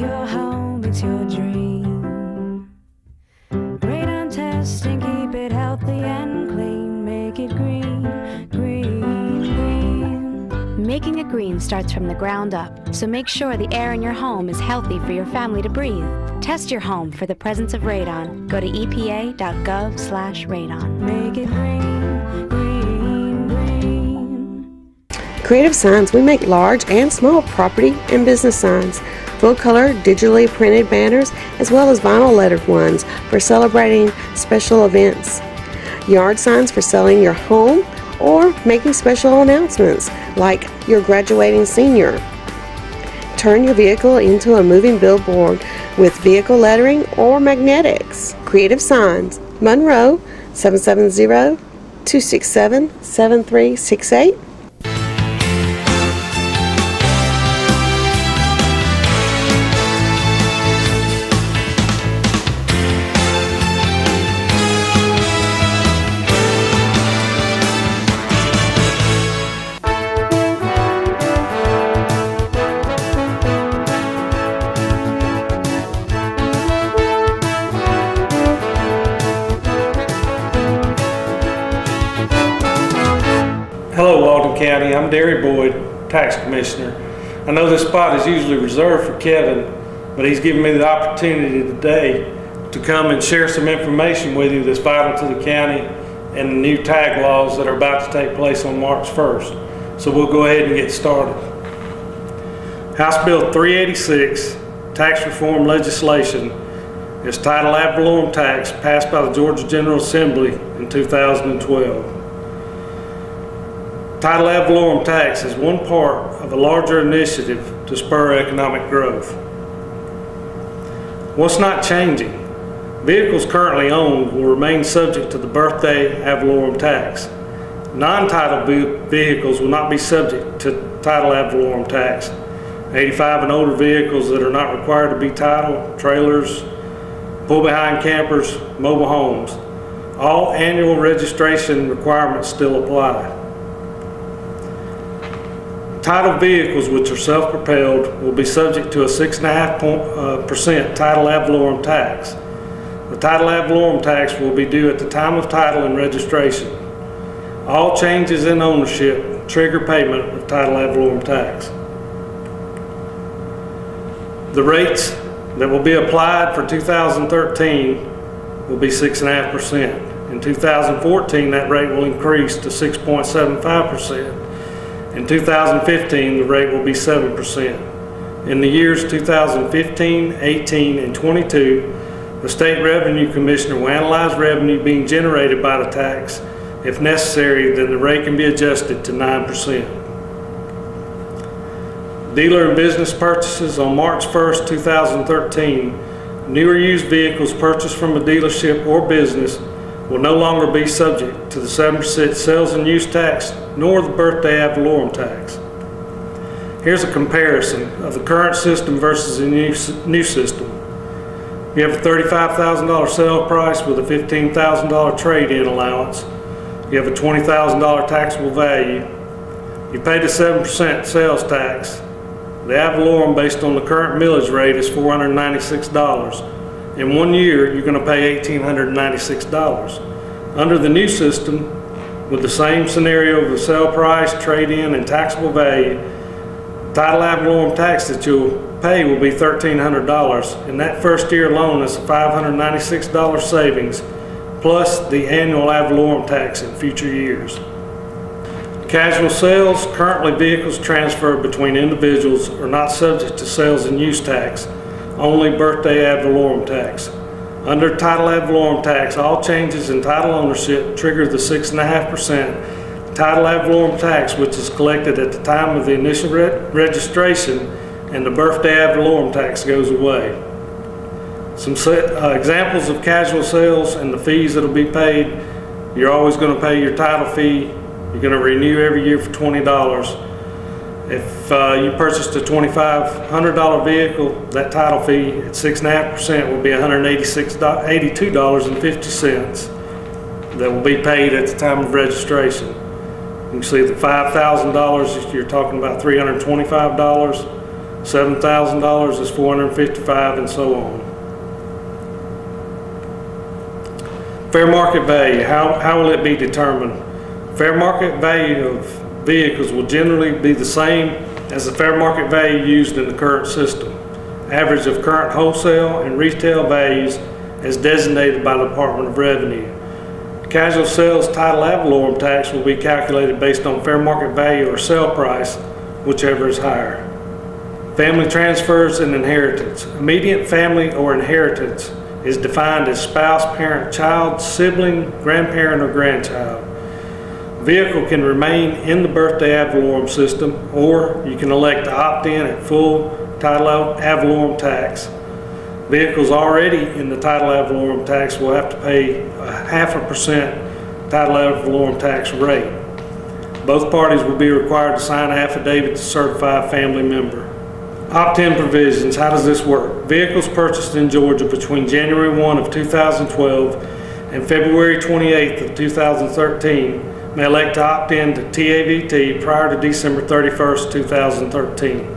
your home, it's your dream. Radon test and keep it healthy and clean. Make it green, green, green. Making it green starts from the ground up, so make sure the air in your home is healthy for your family to breathe. Test your home for the presence of radon. Go to epa.gov/radon. Make it green, green, green. Creative Signs, we make large and small property and business signs, full-color, digitally printed banners, as well as vinyl lettered ones for celebrating special events. Yard signs for selling your home or making special announcements like your graduating senior. Turn your vehicle into a moving billboard with vehicle lettering or magnetics. Creative Signs, Monroe, 770-267-7368. Hello Walton County, I'm Derry Boyd, Tax Commissioner. I know this spot is usually reserved for Kevin, but he's given me the opportunity today to come and share some information with you that's vital to the county and the new tag laws that are about to take place on March 1st. So we'll go ahead and get started. House Bill 386, tax reform legislation, is titled Ad Valorem Tax, passed by the Georgia General Assembly in 2012. Title Ad Valorem Tax is one part of a larger initiative to spur economic growth. What's not changing? Vehicles currently owned will remain subject to the birthday ad valorem tax. Non-titled vehicles will not be subject to title ad valorem tax. 85 and older vehicles that are not required to be titled, trailers, pull-behind campers, mobile homes. All annual registration requirements still apply. Titled vehicles which are self-propelled will be subject to a 6.5% title ad valorem tax. The title ad valorem tax will be due at the time of title and registration. All changes in ownership trigger payment of title ad valorem tax. The rates that will be applied for 2013 will be 6.5%. In 2014, that rate will increase to 6.75%. In 2015, the rate will be 7%. In the years 2015, 18, and 22, the State Revenue Commissioner will analyze revenue being generated by the tax. If necessary, then the rate can be adjusted to 9%. Dealer and business purchases on March 1st, 2013, new or used vehicles purchased from a dealership or business will no longer be subject to the 7% sales and use tax nor the birthday ad valorem tax. Here's a comparison of the current system versus the new system. You have a $35,000 sale price with a $15,000 trade-in allowance. You have a $20,000 taxable value. You pay the 7% sales tax. The ad valorem based on the current millage rate is $496. In 1 year, you're going to pay $1,896. Under the new system, with the same scenario of the sale price, trade-in, and taxable value, title ad valorem tax that you'll pay will be $1,300. In that first year alone, it's a $596 savings, plus the annual ad valorem tax in future years. Casual sales, currently vehicles transferred between individuals are not subject to sales and use tax, only birthday ad valorem tax. Under title ad valorem tax, all changes in title ownership trigger the 6.5% title ad valorem tax, which is collected at the time of the initial registration, and the birthday ad valorem tax goes away. Some examples of casual sales and the fees that will be paid: you're always going to pay your title fee. You're going to renew every year for $20. If you purchased a $2,500 vehicle, that title fee at 6.5% will be $182.50 that will be paid at the time of registration. You can see the $5,000, you're talking about $325. $7,000 is $455, and so on. Fair market value, how will it be determined? Fair market value of vehicles will generally be the same as the fair market value used in the current system. Average of current wholesale and retail values as designated by the Department of Revenue. Casual sales title ad valorem tax will be calculated based on fair market value or sale price, whichever is higher. Family transfers and inheritance. Immediate family or inheritance is defined as spouse, parent, child, sibling, grandparent, or grandchild. Vehicle can remain in the birthday ad valorem system, or you can elect to opt in at full title ad valorem tax. Vehicles already in the title ad valorem tax will have to pay a 0.5% title ad valorem tax rate. Both parties will be required to sign an affidavit to certify a family member. Opt-in provisions, how does this work? Vehicles purchased in Georgia between January 1 of 2012 and February 28th of 2013 may elect to opt in to TAVT prior to December 31st, 2013.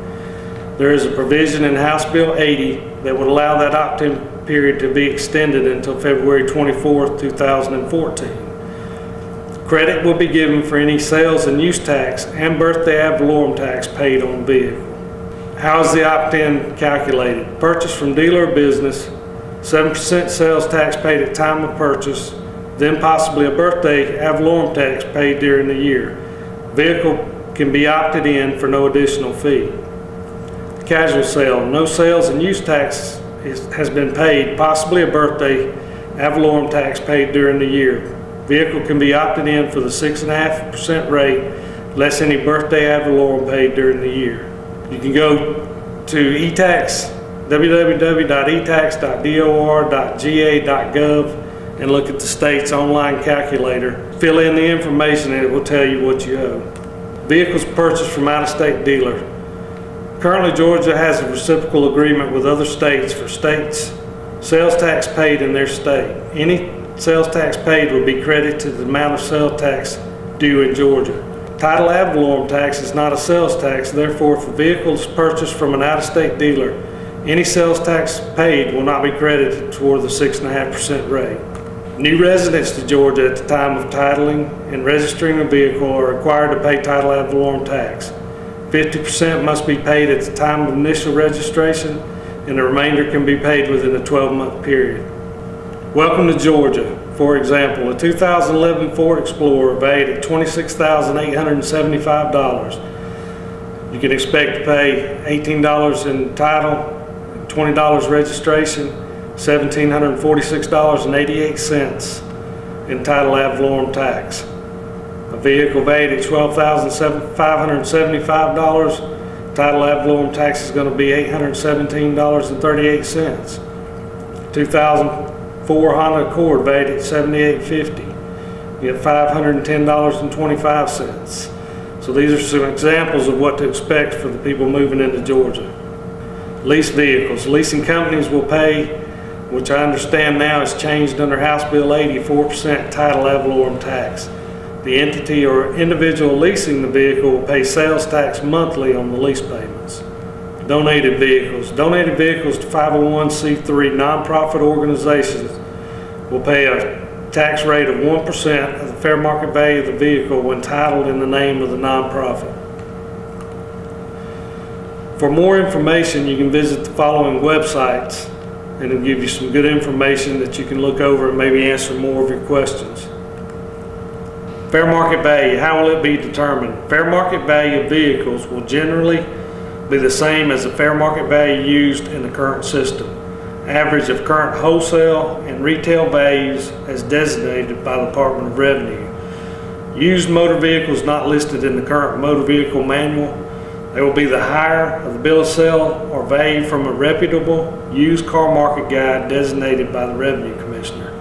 There is a provision in House Bill 80 that would allow that opt-in period to be extended until February 24th, 2014. Credit will be given for any sales and use tax and birthday ad valorem tax paid on vehicle. How is the opt-in calculated? Purchase from dealer or business, 7% sales tax paid at time of purchase, then possibly a birthday ad valorem tax paid during the year. Vehicle can be opted in for no additional fee. Casual sale, no sales and use tax has been paid, possibly a birthday ad valorem tax paid during the year. Vehicle can be opted in for the 6.5% rate, less any birthday ad valorem paid during the year. You can go to eTax, www.etax.dor.ga.gov, and look at the state's online calculator. Fill in the information and it will tell you what you owe. Vehicles purchased from out-of-state dealer. Currently, Georgia has a reciprocal agreement with other states for states' sales tax paid in their state. Any sales tax paid will be credited to the amount of sales tax due in Georgia. Title ad valorem tax is not a sales tax, therefore if a vehicle is purchased from an out-of-state dealer, any sales tax paid will not be credited toward the 6.5% rate. New residents to Georgia at the time of titling and registering a vehicle are required to pay title ad valorem tax. 50% must be paid at the time of initial registration, and the remainder can be paid within a 12-month period. Welcome to Georgia. For example, a 2011 Ford Explorer valued at $26,875. You can expect to pay $18 in title, $20 registration, $1,746.88 in title ad valorem tax. A vehicle valued at $12,575, title ad valorem tax is going to be $817.38. 2004 Honda Accord valued at $7,850. You get $510.25. So these are some examples of what to expect for the people moving into Georgia. Lease vehicles. Leasing companies will pay, which I understand now has changed under House Bill 80, 4% title ad valorem tax. The entity or individual leasing the vehicle will pay sales tax monthly on the lease payments. Donated vehicles. Donated vehicles to 501c3 nonprofit organizations will pay a tax rate of 1% of the fair market value of the vehicle when titled in the name of the nonprofit. For more information, you can visit the following websites, and it'll give you some good information that you can look over and maybe answer more of your questions. Fair market value, how will it be determined? Fair market value of vehicles will generally be the same as the fair market value used in the current system. Average of current wholesale and retail values as designated by the Department of Revenue. Used motor vehicles not listed in the current motor vehicle manual. They will be the higher of the bill of sale or value from a reputable used car market guide designated by the Revenue Commissioner.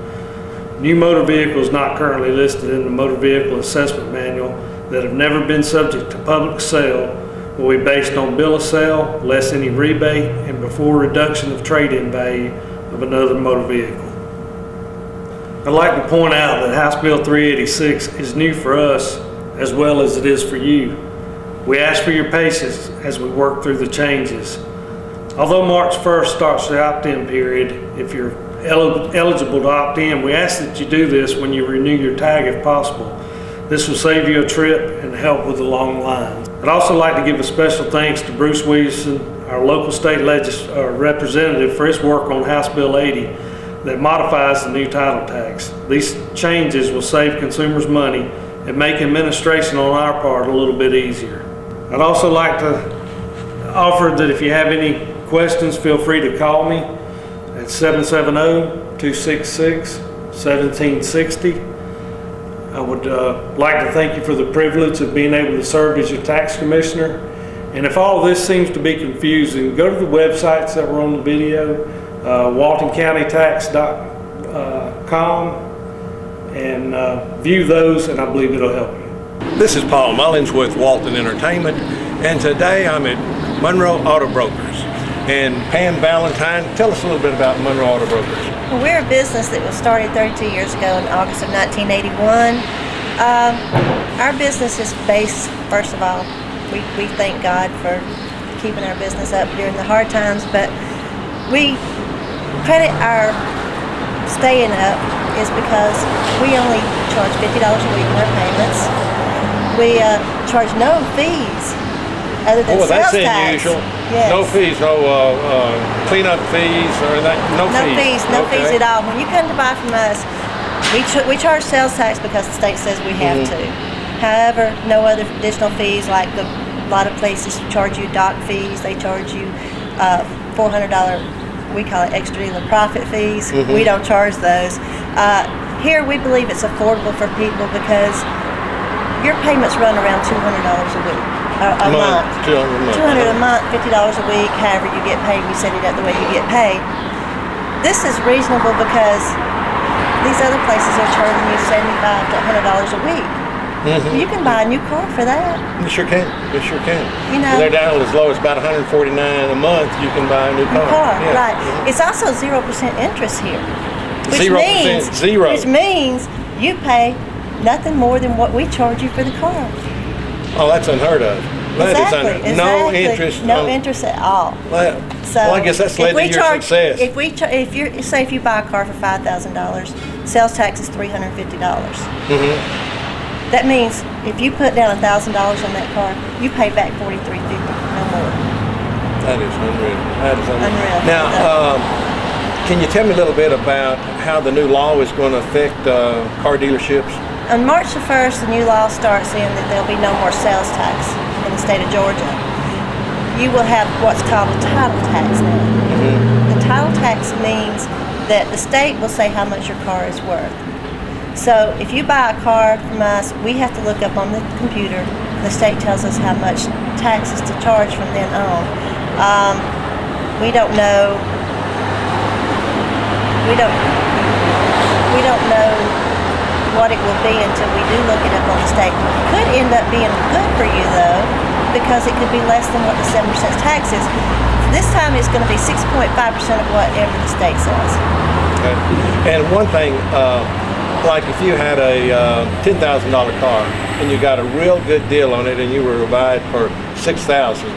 New motor vehicles not currently listed in the Motor Vehicle Assessment Manual that have never been subject to public sale will be based on bill of sale, less any rebate, and before reduction of trade-in value of another motor vehicle. I'd like to point out that House Bill 386 is new for us as well as it is for you. We ask for your patience as we work through the changes. Although March 1st starts the opt-in period, if you're eligible to opt in, we ask that you do this when you renew your tag if possible. This will save you a trip and help with the long lines. I'd also like to give a special thanks to Bruce Williamson, our local state representative, for his work on House Bill 80 that modifies the new title tax. These changes will save consumers money and make administration on our part a little bit easier. I'd also like to offer that if you have any questions, feel free to call me at 770-266-1760. I would like to thank you for the privilege of being able to serve as your tax commissioner. And if all of this seems to be confusing, go to the websites that were on the video, waltoncountytax.com, and view those, and I believe it'll help you. This is Paul Mullins with Walton Entertainment, and today I'm at Monroe Auto Brokers. And Pam Valentine, tell us a little bit about Monroe Auto Brokers. Well, we're a business that was started 32 years ago in August of 1981. Our business is based, first of all, we thank God for keeping our business up during the hard times, but we credit our staying up is because we only charge $50 a week in our payments. We charge no fees other than that's sales tax. unusual. Yes. No fees, no cleanup fees or that. No fees. No fees at all. When you come to buy from us, we charge sales tax because the state says we have to. However, no other additional fees like a lot of places charge you dock fees. They charge you $400, we call it extra dealer profit fees. We don't charge those. Here we believe it's affordable for people because your payments run around $200 a week. A month. $200 a month, $50 a week, however you get paid. We set it up the way you get paid. This is reasonable because these other places are charging you $75 to $100 a week. You can buy a new car for that. You sure can. You sure can. You know, they're down as low as about $149 a month. You can buy a new car. Yeah. Right. It's also 0% interest here, which 0%, which means you pay nothing more than what we charge you for the car. Oh, that's unheard of. Exactly. No interest. No interest at all. Well, I guess that's led to your success. If you buy a car for $5,000, sales tax is $350. That means if you put down $1,000 on that car, you pay back $4,350, no more. That is unreal. That is unreal. Now, can you tell me a little bit about how the new law is going to affect car dealerships? On March the 1st, the new law starts in that there'll be no more sales tax in the state of Georgia. You will have what's called a title tax now. The title tax means that the state will say how much your car is worth. So if you buy a car from us, we have to look up on the computer. The state tells us how much taxes to charge from then on. We don't know. We don't know what it will be until we do look it up on the state. Could end up being good for you though, because it could be less than what the 7% tax is. This time it's going to be 6.5% of whatever the state says. Okay. And one thing, like if you had a $10,000 car and you got a real good deal on it and you were to buy it for $6,000,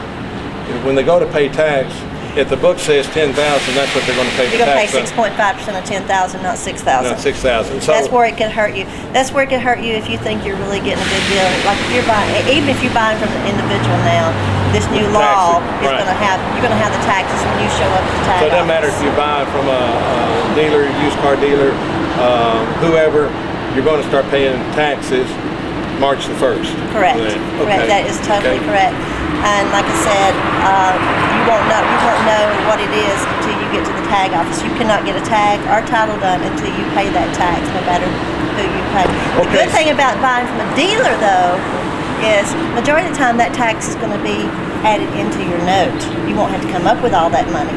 when they go to pay tax, if the book says $10,000, that's what they're going to pay the tax. You're going to pay 6.5% of $10,000, not $6,000. Not $6,000. So that's where it could hurt you. That's where it could hurt you if you think you're really getting a good deal. Like if you're buying, even if you're buying from an individual now, this new law is going to have, you're going to have the taxes when you show up at the tax office. So it doesn't matter if you buy from a dealer, used car dealer, whoever, you're going to start paying taxes March the 1st. Correct. Correct. That is totally correct. And like I said, you won't know what it is until you get to the tag office. You cannot get a tag or title done until you pay that tax, no matter who you pay. The good thing about buying from a dealer, though, is majority of the time that tax is going to be added into your note. You won't have to come up with all that money.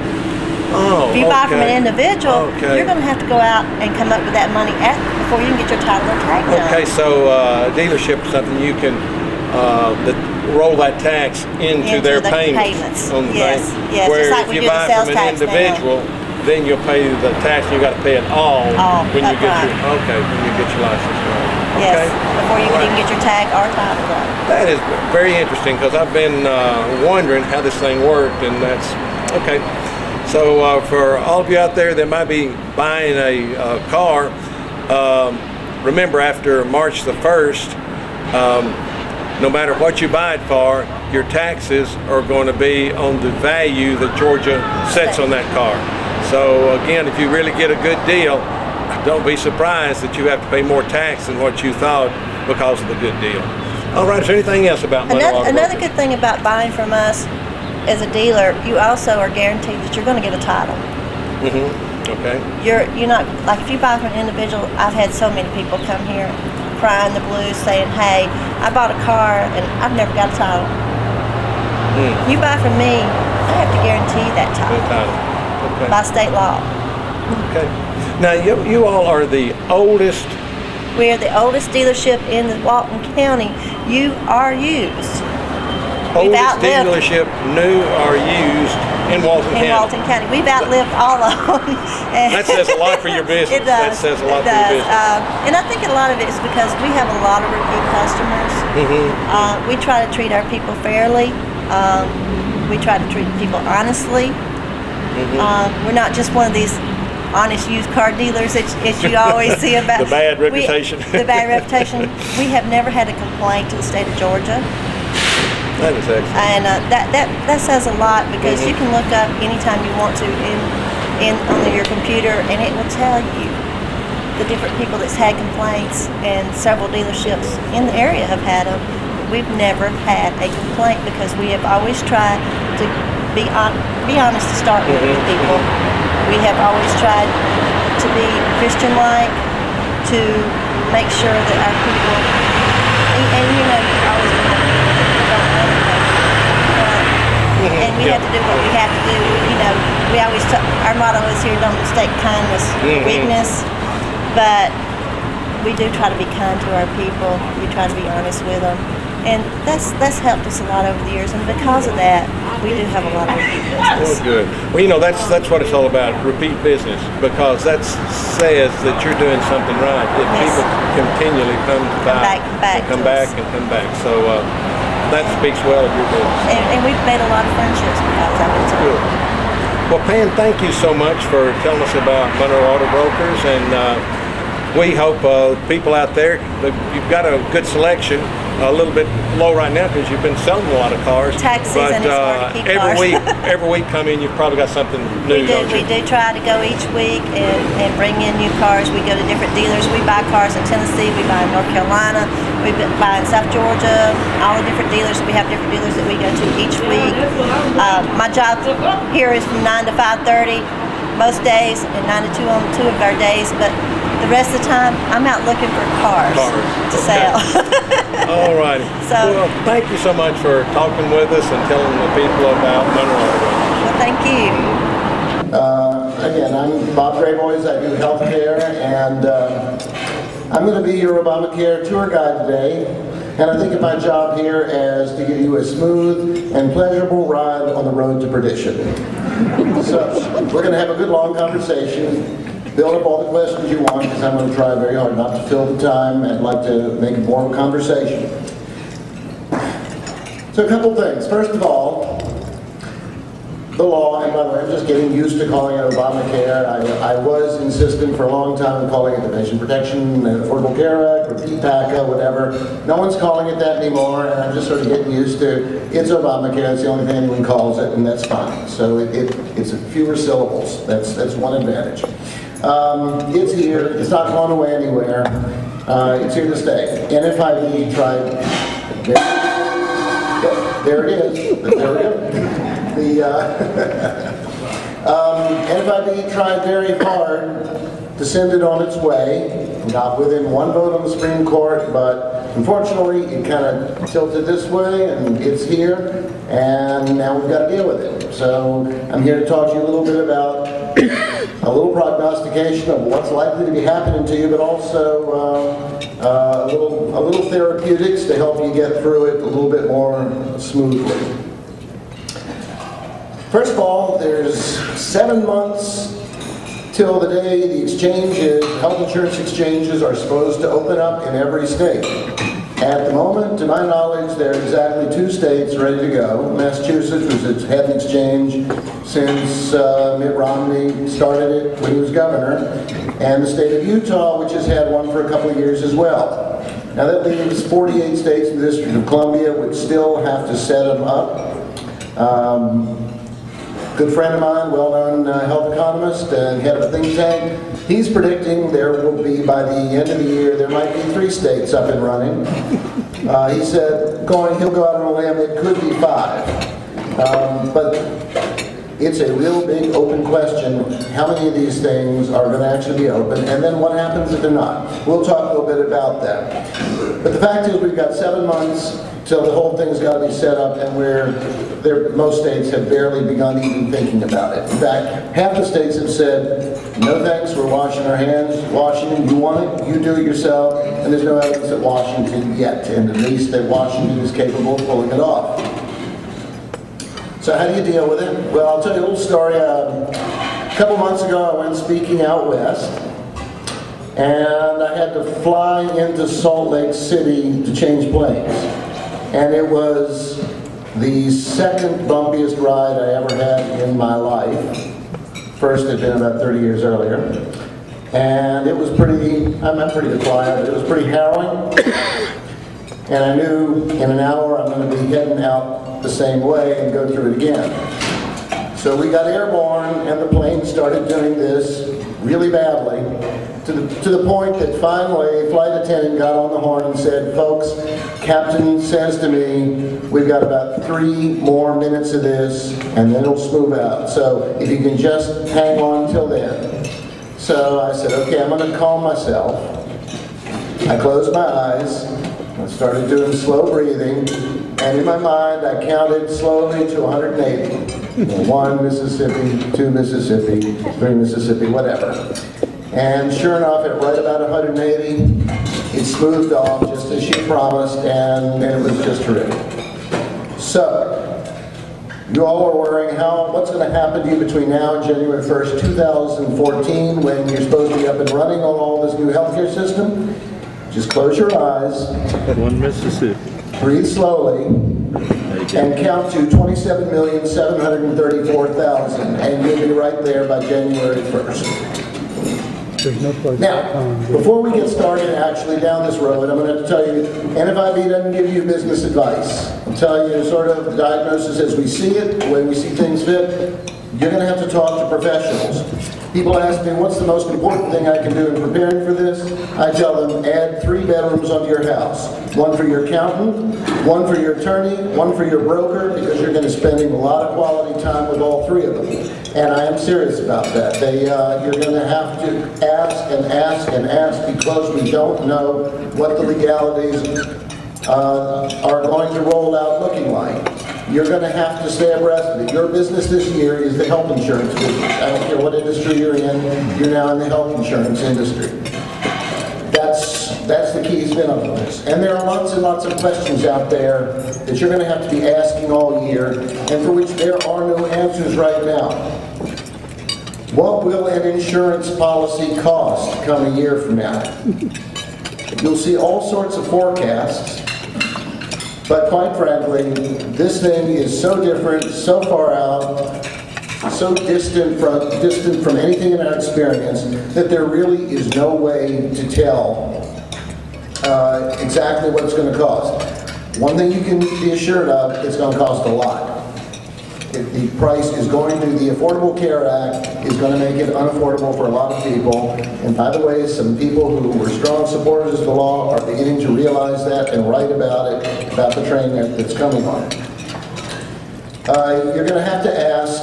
Oh, if you buy from an individual, you're going to have to go out and come up with that money before you can get your title or tag done. Okay, so dealership is something you can roll that tax into their payments. On the yes. Where like if you buy from an individual, then you'll pay the tax. You got to pay it all when you get your when you get your license. Yes, Okay. before you can even get your tag or title done. That is very interesting because I've been wondering how this thing worked, and that's okay. So for all of you out there that might be buying a car, remember after March the 1st, no matter what you buy it for, your taxes are going to be on the value that Georgia sets on that car. So again, if you really get a good deal, don't be surprised that you have to pay more tax than what you thought because of the good deal. All right, is there anything else about Monroe Auto Another Brokers? good thing about buying from us as a dealer, you also are guaranteed that you're going to get a title. Okay. You're not, like if you buy from an individual, I've had so many people come here crying the blues saying, hey, I bought a car and I've never got a title. You buy from me, I have to guarantee that Good title title. Okay. by state law. Okay. Now you all are the oldest. We are the oldest dealership in the Walton County. You are used. We've Oldest outlived dealership, new or used in Walton in County. Walton County. We've outlived all of them. That says a lot for your business. It does. That says a lot It for your does. business. And I think a lot of it is because we have a lot of repeat customers. We try to treat our people fairly. We try to treat people honestly. We're not just one of these honest used car dealers that you always see about. The bad reputation. The bad reputation. We have never had a complaint to the state of Georgia. That is excellent. And that says a lot because you can look up anytime you want to on your computer, and it will tell you the different people that's had complaints, and several dealerships in the area have had them. We've never had a complaint because we have always tried to be honest to start with people. We have always tried to be Christian-like, to make sure that our people, and you know, you always and we have to do what we have to do. You know, we always our motto is here: don't mistake kindness for weakness. But we do try to be kind to our people. We try to be honest with them, and that's helped us a lot over the years. And because of that, we do have a lot of repeat business. Well, good. Well, you know, that's what it's all about, repeat business, because that says that you're doing something right. That people continually come back and come back. So that speaks well of your business. And we've made a lot of friendships because of it too. Good. Well, Pam, thank you so much for telling us about Monroe Auto Brokers, and we hope people out there, you've got a good selection. A little bit low right now because you've been selling a lot of cars. Tax season is hard to keep cars. every week come in, you've probably got something new. We do try to go each week and bring in new cars. We go to different dealers. We buy cars in Tennessee. We buy in North Carolina. We buy in South Georgia. All the different dealers. We have different dealers that we go to each week. My job here is from 9 to 5:30 most days, and 9 to 2 on 2 of our days. But the rest of the time, I'm out looking for cars to sell. All righty. Well, thank you so much for talking with us and telling the people about Monroe. Well, thank you. Again, I'm Bob Grayboys. I do healthcare, and I'm going to be your Obamacare tour guide today. And I think of my job here as to give you a smooth and pleasurable ride on the road to perdition. So we're going to have a good long conversation. Build up all the questions you want, because I'm going to try very hard not to fill the time. I'd like to make it more of a conversation. So a couple things. First of all, the law, and by the way, I'm just getting used to calling it Obamacare. I was insistent for a long time calling it the Patient Protection and Affordable Care Act, or PPACA, whatever. No one's calling it that anymore, and I'm just sort of getting used to it's Obamacare. It's the only thing anyone calls it, and that's fine. So it's fewer syllables. That's one advantage. It's here. It's not going away anywhere. It's here to stay. NFIB tried. There it is. There we go. NFIB tried very hard to send it on its way. Got within one vote on the Supreme Court, but unfortunately it kind of tilted this way, and it's here, and now we've got to deal with it. So I'm here to talk to you a little bit about a little prognostication of what's likely to be happening to you, but also a little therapeutics to help you get through it a little bit more smoothly. First of all, there's 7 months till the day the exchanges, health insurance exchanges are supposed to open up in every state. At the moment, to my knowledge, there are exactly 2 states ready to go. Massachusetts, which has had an exchange since Mitt Romney started it when he was governor, and the state of Utah, which has had one for a couple of years as well. Now that leaves 48 states in the District of Columbia, which still have to set them up. Good friend of mine, well-known health economist and head of a think tank, he's predicting there will be, by the end of the year, there might be 3 states up and running. He said, he'll go out on a limb, it could be 5. But it's a real big open question, how many of these things are going to actually be open, and then what happens if they're not. We'll talk a little bit about that. But the fact is we've got 7 months till the whole thing's got to be set up, and most states have barely begun even thinking about it. In fact, half the states have said, no thanks, we're washing our hands. Washington, you want it, you do it yourself, and there's no evidence at Washington yet, and at least that Washington is capable of pulling it off. So how do you deal with it? Well, I'll tell you a little story. A couple months ago, I went speaking out west, and I had to fly into Salt Lake City to change planes. And it was the 2nd bumpiest ride I ever had in my life. First had been about 30 years earlier. And it was I'm a pretty good flyer, but it was pretty harrowing. And I knew in an hour I'm going to be heading out the same way and go through it again. So we got airborne, and the plane started doing this really badly, to the point that finally a flight attendant got on the horn and said, folks, Captain says to me, we've got about 3 more minutes of this, and then it'll smooth out. So if you can just hang on till then. So I said, okay, I'm going to calm myself. I closed my eyes. I started doing slow breathing, and in my mind I counted slowly to 180. 1 Mississippi, 2 Mississippi, 3 Mississippi, whatever. And sure enough, at right about 180, it smoothed off just as she promised, and it was just terrific. So, you all are worrying what's going to happen to you between now and January 1st, 2014, when you're supposed to be up and running on all this new healthcare system. Just close your eyes. 1 Mississippi. Breathe slowly. And count to 27,734,000, and you'll be right there by January 1st. Now, before we get started actually down this road, I'm going to have to tell you, NFIB doesn't give you business advice. I'm telling you sort of the diagnosis as we see it, the way we see things fit. You're going to have to talk to professionals. People ask me, what's the most important thing I can do in preparing for this? I tell them, add 3 bedrooms onto your house. 1 for your accountant, 1 for your attorney, 1 for your broker, because you're going to be spending a lot of quality time with all 3 of them. And I am serious about that. You're going to have to ask and ask and ask, because we don't know what the legalities are going to roll out looking like. You're going to have to stay abreast of it. Your business this year is the health insurance business. I don't care what industry you're in, you're now in the health insurance industry. That's the key spin on this. And there are lots and lots of questions out there that you're going to have to be asking all year, and for which there are no answers right now. What will an insurance policy cost come a year from now? You'll see all sorts of forecasts. But quite frankly, this thing is so different, so far out, so distant from anything in our experience, that there really is no way to tell exactly what it's going to cost. One thing you can be assured of, it's going to cost a lot. The price is going to, the Affordable Care Act is going to make it unaffordable for a lot of people. And by the way, some people who were strong supporters of the law are beginning to realize that and write about it, about the train that's coming on it. You're going to have to ask,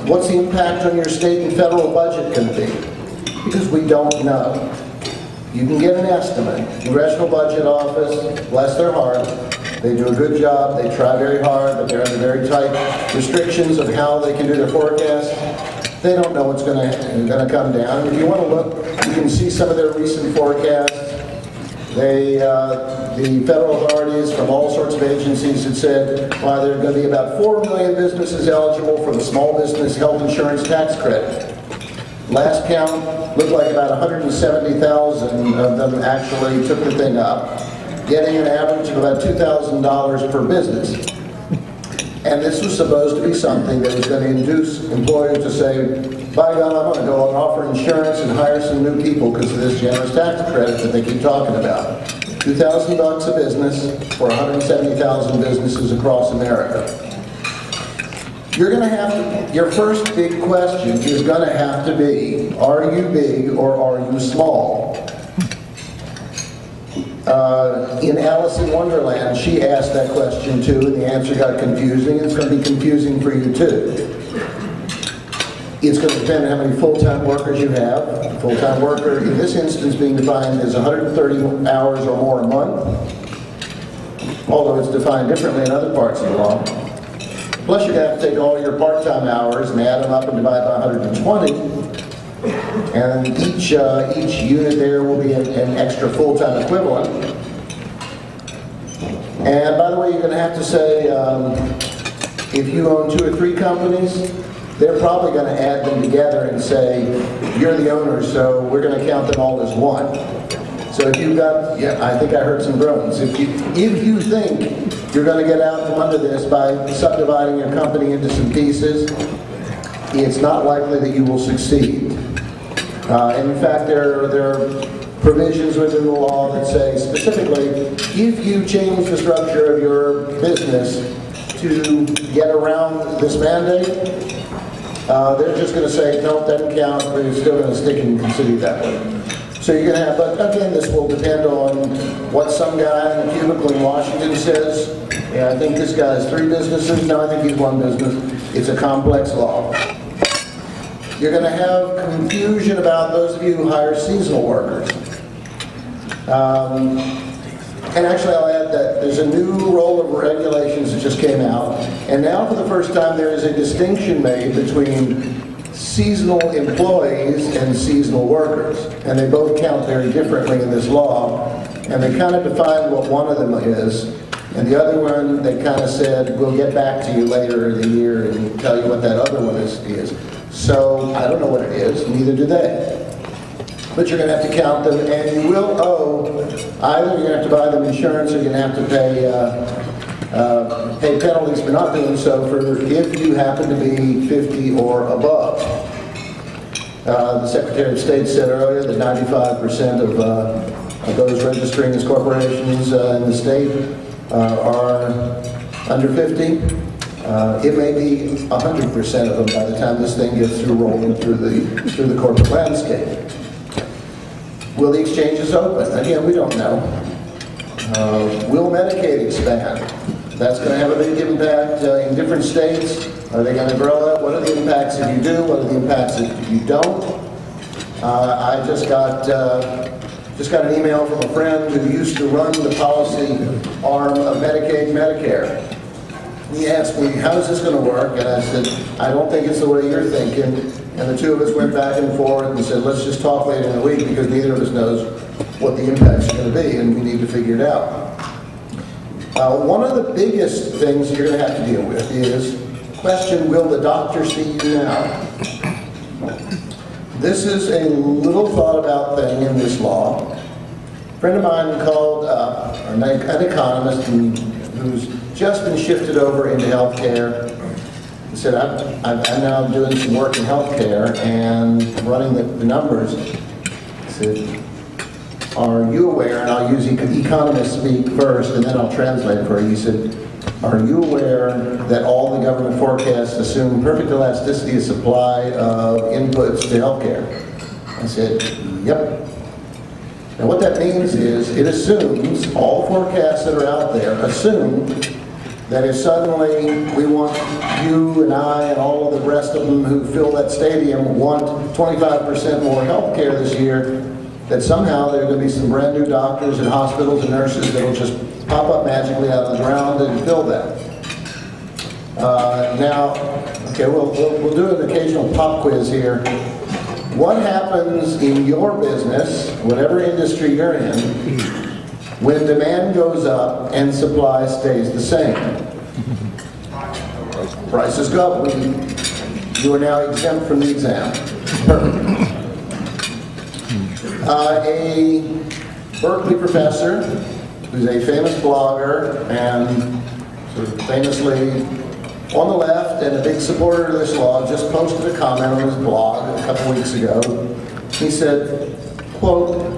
what's the impact on your state and federal budget going to be? Because we don't know. You can get an estimate. Congressional Budget Office, bless their heart, they do a good job. They try very hard, but they're under very tight restrictions of how they can do their forecast. They don't know what's going to come down. If you want to look, you can see some of their recent forecasts. The federal authorities from all sorts of agencies had said, well, there are going to be about 4 million businesses eligible for the small business health insurance tax credit. Last count looked like about 170,000 of them actually took the thing up, getting an average of about $2,000 per business. And this was supposed to be something that was going to induce employers to say, by God, I'm going to go and offer insurance and hire some new people because of this generous tax credit that they keep talking about. $2,000 a business for 170,000 businesses across America. You're going to have to, your first big question is going to have to be, are you big or are you small? In Alice in Wonderland, she asked that question too, and the answer got confusing. It's going to be confusing for you too. It's going to depend on how many full-time workers you have. A full-time worker, in this instance, being defined as 130 hours or more a month, although it's defined differently in other parts of the law. Plus, you're going to have to take all your part-time hours and add them up and divide by 120. And each unit there will be an extra full-time equivalent. And by the way, you're going to have to say, if you own 2 or 3 companies, they're probably going to add them together and say, you're the owner, so we're going to count them all as one. So if you've got, yeah, I think I heard some groans. If you think you're going to get out from under this by subdividing your company into some pieces, it's not likely that you will succeed. And in fact, there are provisions within the law that say specifically, if you change the structure of your business to get around this mandate, they're just going to say, nope, doesn't count, but you're still going to stick and consider it that way. So you're going to have, but again, this will depend on what some guy in a cubicle in Washington says. Yeah, I think this guy has 3 businesses. No, I think he's 1 business. It's a complex law. You're going to have confusion about those of you who hire seasonal workers. And actually, I'll add that there's a new roll of regulations that just came out. And now, for the first time, there is a distinction made between seasonal employees and seasonal workers. And they both count very differently in this law. And they kind of define what one of them is. And the other one, they kind of said, we'll get back to you later in the year and tell you what that other one is. So I don't know what it is, neither do they. But you're going to have to count them, and you will owe, either you're going to have to buy them insurance or you're going to have to pay penalties for not doing so for if you happen to be 50 or above. The Secretary of State said earlier that 95% of those registering as corporations in the state are under 50. It may be 100% of them by the time this thing gets through rolling through the corporate landscape. Will the exchanges open? Again, we don't know. Will Medicaid expand? That's going to have a big impact in different states. Are they going to grow up? What are the impacts if you do? What are the impacts if you don't? I just got an email from a friend who used to run the policy arm of Medicaid and Medicare. He asked me, how's this going to work? And I said, I don't think it's the way you're thinking. And the two of us went back and forth and said, let's just talk later in the week because neither of us knows what the impacts are going to be and we need to figure it out. One of the biggest things you're going to have to deal with is the question, will the doctor see you now? This is a little thought about thing in this law. A friend of mine called an economist who's just been shifted over into healthcare. He said, I'm now doing some work in healthcare and running the numbers. He said, are you aware, and I'll use economist speak first and then I'll translate it for you. He said, are you aware that all the government forecasts assume perfect elasticity of supply of inputs to healthcare? I said, yep. Now what that means is it assumes, all forecasts that are out there assume that if suddenly we want you and I and all of the rest of them who fill that stadium want 25% more health care this year, that somehow there are going to be some brand new doctors and hospitals and nurses that will just pop up magically out of the ground and fill that. Now, okay, we'll do an occasional pop quiz here. What happens in your business, whatever industry you're in, when demand goes up and supply stays the same? Prices go up. You are now exempt from the exam. Perfect. A Berkeley professor who's a famous blogger and sort of famously on the left and a big supporter of this law just posted a comment on his blog a couple weeks ago. He said, quote,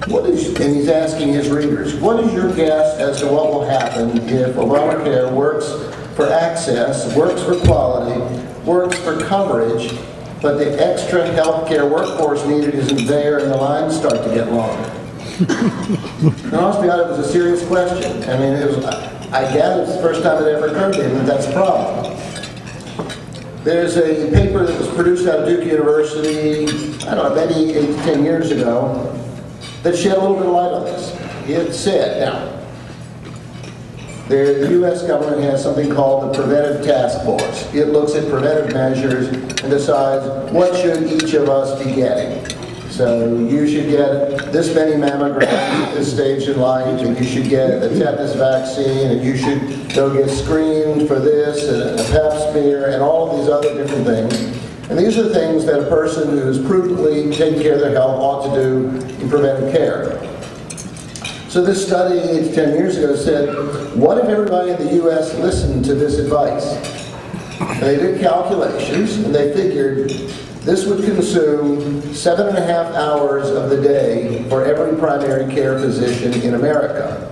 and he's asking his readers, what is your guess as to what will happen if Obamacare works for access, works for quality, works for coverage, but the extra healthcare workforce needed isn't there and the lines start to get longer? And honestly, it was a serious question. I mean, I gather it's the first time it ever occurred to him that that's a problem. There's a paper that was produced out of Duke University, I don't know, maybe 8 to 10 years ago, that shed a little bit of light on this. It said, now, the U.S. government has something called the Preventive Task Force. It looks at preventive measures and decides what should each of us be getting. So you should get this many mammograms at this stage in life, and you should get a tetanus vaccine, and you should go get screened for this, and a pap smear, and all of these other different things. And these are the things that a person who is prudently taking care of their health ought to do in preventive care. So this study 8 to 10 years ago said, what if everybody in the U.S. listened to this advice? And they did calculations, and they figured this would consume 7.5 hours of the day for every primary care physician in America.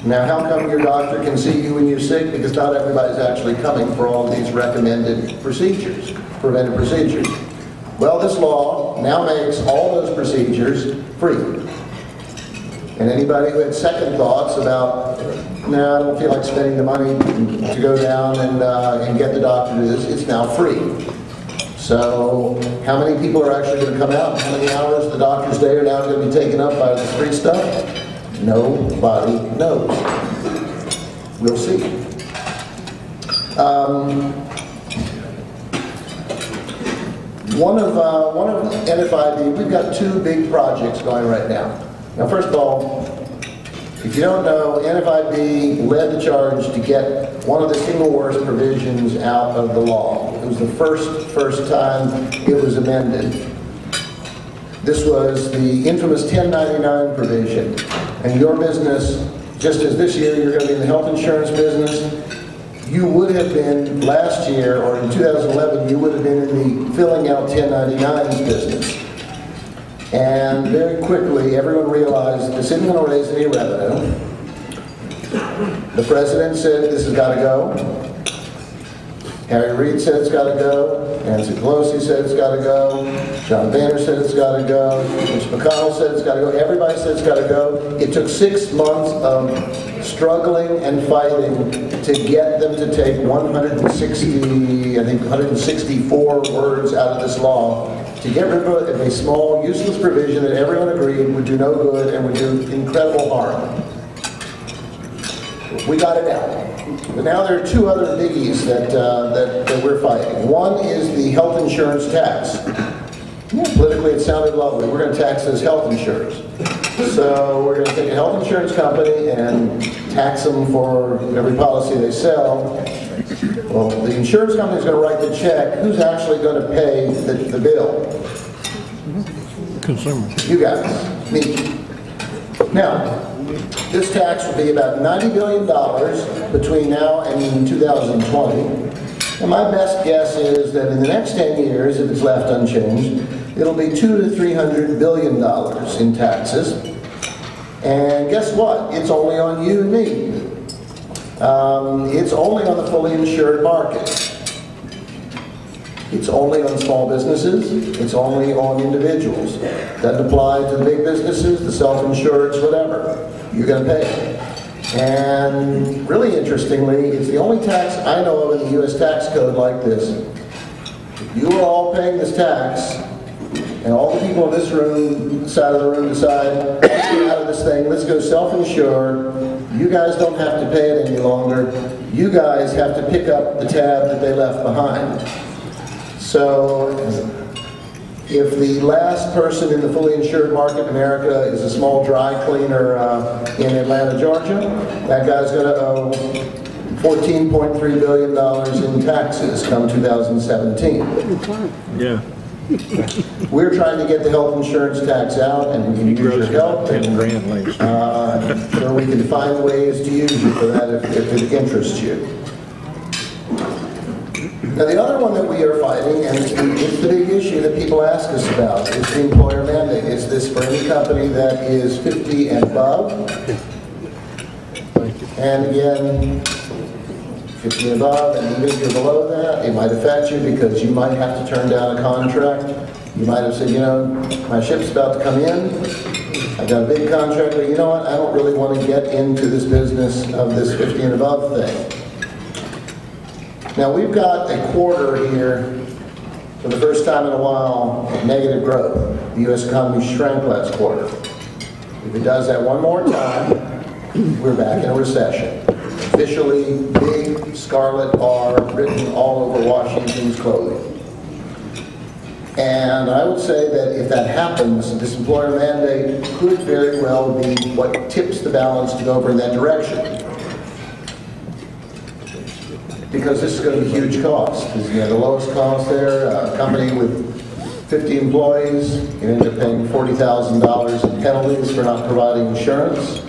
Now, how come your doctor can see you when you're sick? Because not everybody's actually coming for all of these recommended procedures, preventive procedures. Well, this law now makes all those procedures free. And anybody who had second thoughts about, no, I don't feel like spending the money to go down and get the doctor to do this, it's now free. So how many people are actually going to come out? How many hours of the doctor's day are now going to be taken up by this free stuff? Nobody knows. We'll see. One of NFIB, we've got 2 big projects going right now. Now, first of all, if you don't know, NFIB led the charge to get one of the single worst provisions out of the law. It was the first time it was amended. This was the infamous 1099 provision. And your business, just as this year you're going to be in the health insurance business, you would have been last year, or in 2011, you would have been in the filling out 1099s business. And very quickly, everyone realized this isn't going to raise any revenue. The president said this has got to go. Harry Reid said it's got to go. Nancy Pelosi said it's got to go. John Boehner said it's got to go. Mitch McConnell said it's got to go. Everybody said it's got to go. It took 6 months of struggling and fighting to get them to take 160, I think 164 words out of this law to get rid of a small, useless provision that everyone agreed would do no good and would do incredible harm. We got it out. But now there are 2 other biggies that we're fighting. One is the health insurance tax. Politically, it sounded lovely. We're going to tax this health insurance. So we're going to take a health insurance company and tax them for every policy they sell. Well, the insurance company is going to write the check. Who's actually going to pay the bill? Consumers. You guys. Me. Now, this tax will be about $90 billion between now and 2020. And my best guess is that in the next 10 years, if it's left unchanged, it'll be $200 to $300 billion in taxes. And guess what? It's only on you and me. It's only on the fully insured market. It's only on small businesses. It's only on individuals. Doesn't apply to the big businesses, the self-insureds, whatever. You're going to pay. And really interestingly, it's the only tax I know of in the U.S. tax code like this. If you are all paying this tax, and all the people in this room, side of the room, decide, let's get out of this thing, let's go self-insure, you guys don't have to pay it any longer. You guys have to pick up the tab that they left behind. So if the last person in the fully insured market in America is a small dry cleaner in Atlanta, Georgia, that guy's going to owe $14.3 billion in taxes come 2017. Yeah. We're trying to get the health insurance tax out, and we can use your help. Sure, we can find ways to use you for that if it interests you. Now, the other one that we are fighting, and it's the big issue that people ask us about, is the employer mandate. Is this for any company that is 50 and above? And again, 50 and above, and even if you're below that, it might affect you because you might have to turn down a contract. You might have said, you know, my ship's about to come in. I've got a big contract, but you know what? I don't really want to get into this business of this 50 and above thing. Now, we've got a quarter here, for the first time in a while, of negative growth. The U.S. economy shrank last quarter. If it does that one more time, we're back in a recession. Officially, big scarlet R written all over Washington's clothing. And I would say that if that happens, this employer mandate could very well be what tips the balance to go over in that direction. Because this is going to be huge cost. This is the lowest cost there. A company with 50 employees, you end up paying $40,000 in penalties for not providing insurance.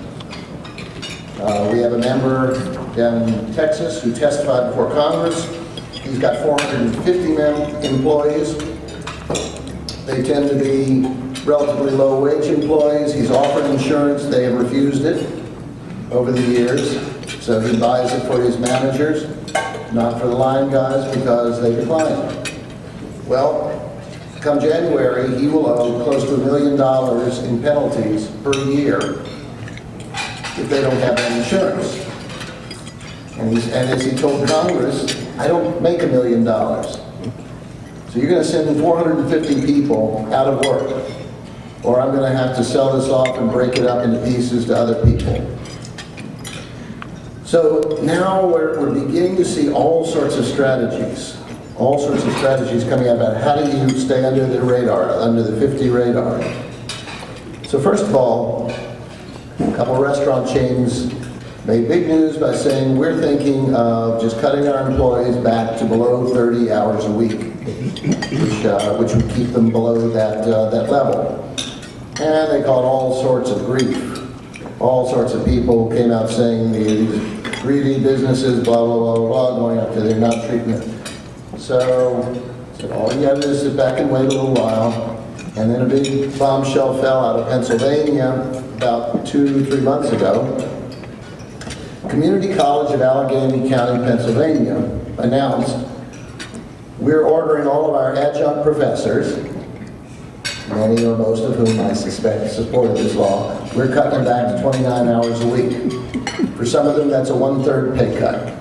We have a member down in Texas who testified before Congress. He's got 450 employees. They tend to be relatively low-wage employees. He's offered insurance. They have refused it over the years. So he buys it for his managers, not for the line guys, because they decline it. Well, come January, he will owe close to $1 million in penalties per year if they don't have any insurance. And as he told Congress, I don't make $1 million. So you're going to send 450 people out of work, or I'm going to have to sell this off and break it up into pieces to other people. So now we're beginning to see all sorts of strategies coming out about how do you stay under the radar, under the 50 radar. So first of all, a couple of restaurant chains made big news by saying we're thinking of just cutting our employees back to below 30 hours a week, which would keep them below that level. And they caught all sorts of grief. All sorts of people came out saying these greedy businesses, blah, blah, blah, blah, going up to their not treatment. So all you got to do is sit back and wait a little while. And then a big bombshell fell out of Pennsylvania about 2-3 months ago. Community College of Allegheny County, Pennsylvania announced, we're ordering all of our adjunct professors, many or most of whom I suspect supported this law, we're cutting them back to 29 hours a week. For some of them, that's a 1/3 pay cut.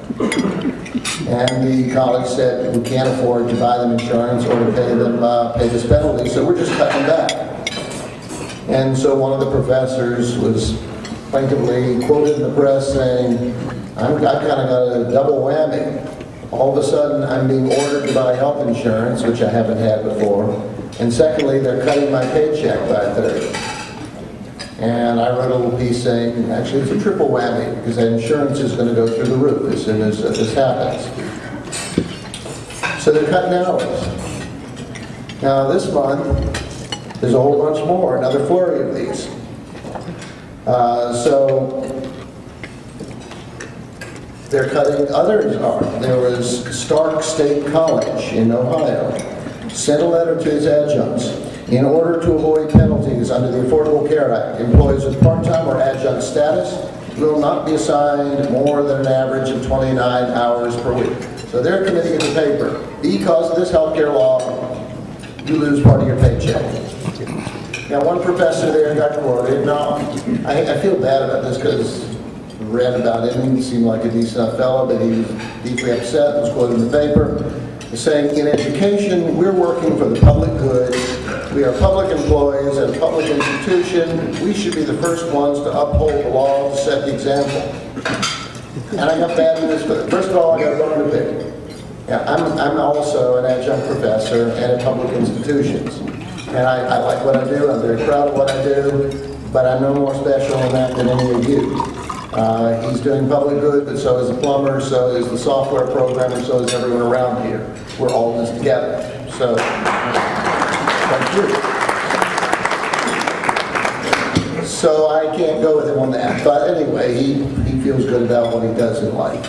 And the college said we can't afford to buy them insurance or to pay this penalty, so we're just cutting back. And so one of the professors was plaintively quoted in the press saying, I've kind of got a double whammy. All of a sudden, I'm being ordered to buy health insurance, which I haven't had before. And secondly, they're cutting my paycheck by 1/3. And I wrote a little piece saying, actually, it's a triple whammy, because that insurance is going to go through the roof as soon as this happens. So they're cutting hours. Now, this month, there's a whole bunch more, another flurry of these. So they're cutting, others are. There was Stark State College in Ohio sent a letter to its adjuncts. In order to avoid penalties under the Affordable Care Act, employees with part-time or adjunct status will not be assigned more than an average of 29 hours per week. So they're committing it to paper. Because of this health care law, you lose part of your paycheck. Now, one professor there got quoted. Now, I feel bad about this because I read about him. He seemed like a decent enough fellow, but he was deeply upset. It was quoted in the paper. Saying, in education, we're working for the public good. We are public employees at a public institution. We should be the first ones to uphold the law, to set the example. And I got bad news for that. First of all, I got wrong to pick. Yeah, I'm also an adjunct professor at public institutions. And I like what I do. I'm very proud of what I do. But I'm no more special than that than any of you. He's doing public good, but so is the plumber, so is the software programmer, so is everyone around here. We're all in this together. So, thank you. So I can't go with him on that. But anyway, he feels good about what he does in life.